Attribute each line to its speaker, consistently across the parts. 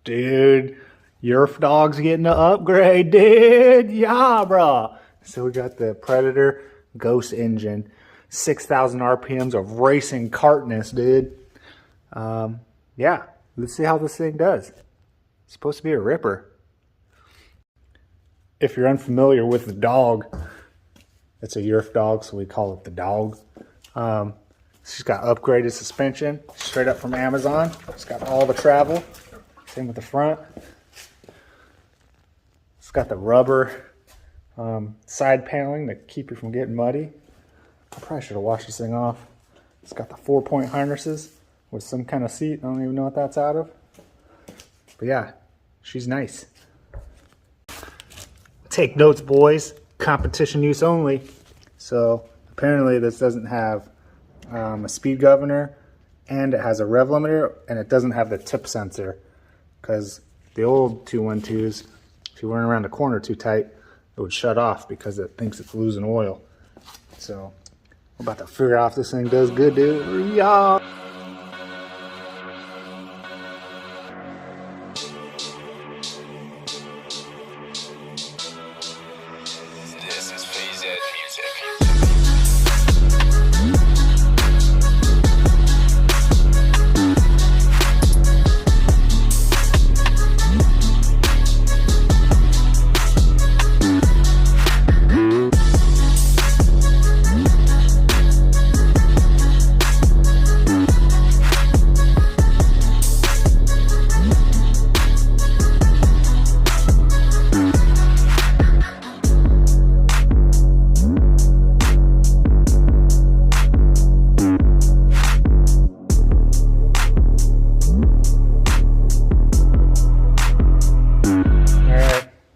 Speaker 1: Dude, Yerf-Dog's getting the upgrade, dude. Yeah, bro. So we got the Predator Ghost engine, 6,000 RPMs of racing cartness, dude. Yeah, let's see how this thing does. It's supposed to be a ripper. If you're unfamiliar with the Dawg, it's a Yerf-Dog, so we call it the Dawg. She's got upgraded suspension, straight up from Amazon. It's got all the travel. Same with the front. It's got the rubber side paneling to keep you from getting muddy. I probably should have washed this thing off. It's got the 4-point harnesses with some kind of seat. I don't even know what that's out of. But yeah, she's nice. Take notes, boys. Competition use only. So apparently this doesn't have a speed governor, and it has a rev limiter, and it doesn't have the tip sensor, because the old 212s, if you weren't around the corner too tight, it would shut off because it thinks it's losing oil. So we're about to figure out if this thing does good, dude. Yeah.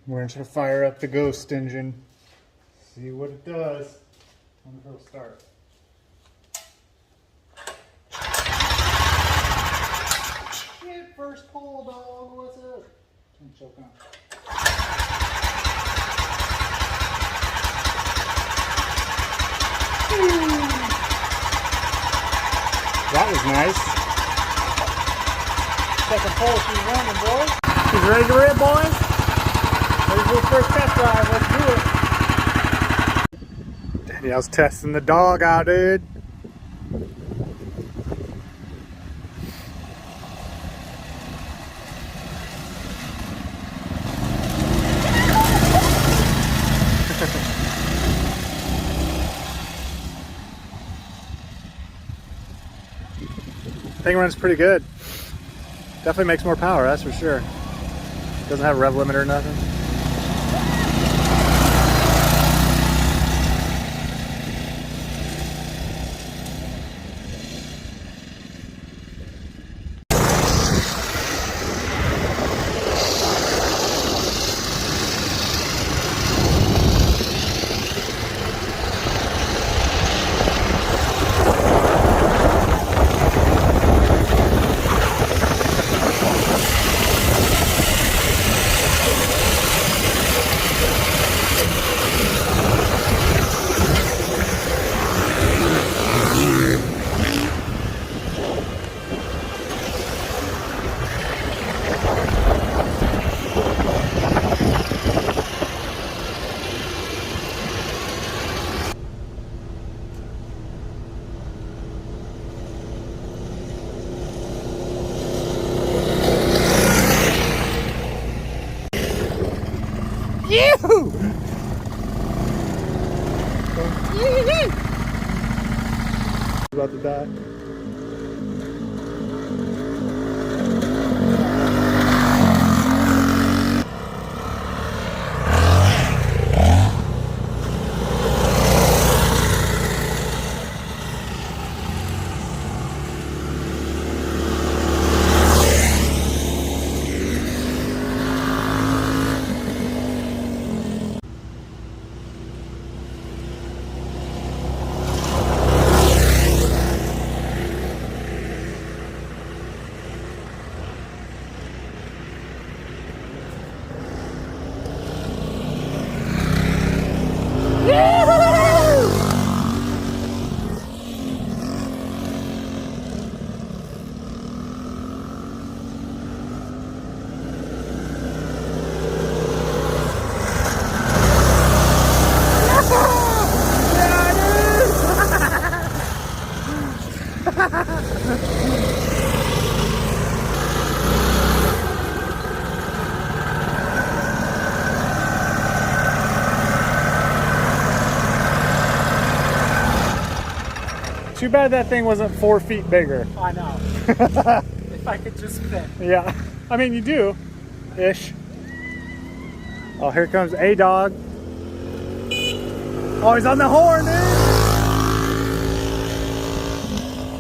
Speaker 1: We're going to fire up the Ghost engine, see what it does. I wonder if it'll start. Shit, first pull, dog. What's up? I'm choking on. That was nice. Second pull, she's running, boys. She's ready to rip, boys. There's your first test drive. Let's do it. Danielle's testing the Dawg out, dude. Thing runs pretty good. Definitely makes more power, that's for sure. Doesn't have a rev limiter or nothing. Yoo-hoo! About to die. Too bad that thing wasn't 4 feet bigger.
Speaker 2: I know. If I could just fit.
Speaker 1: Yeah, I mean you do, ish. Oh, here comes A-Dog. Oh, he's on the horn, dude.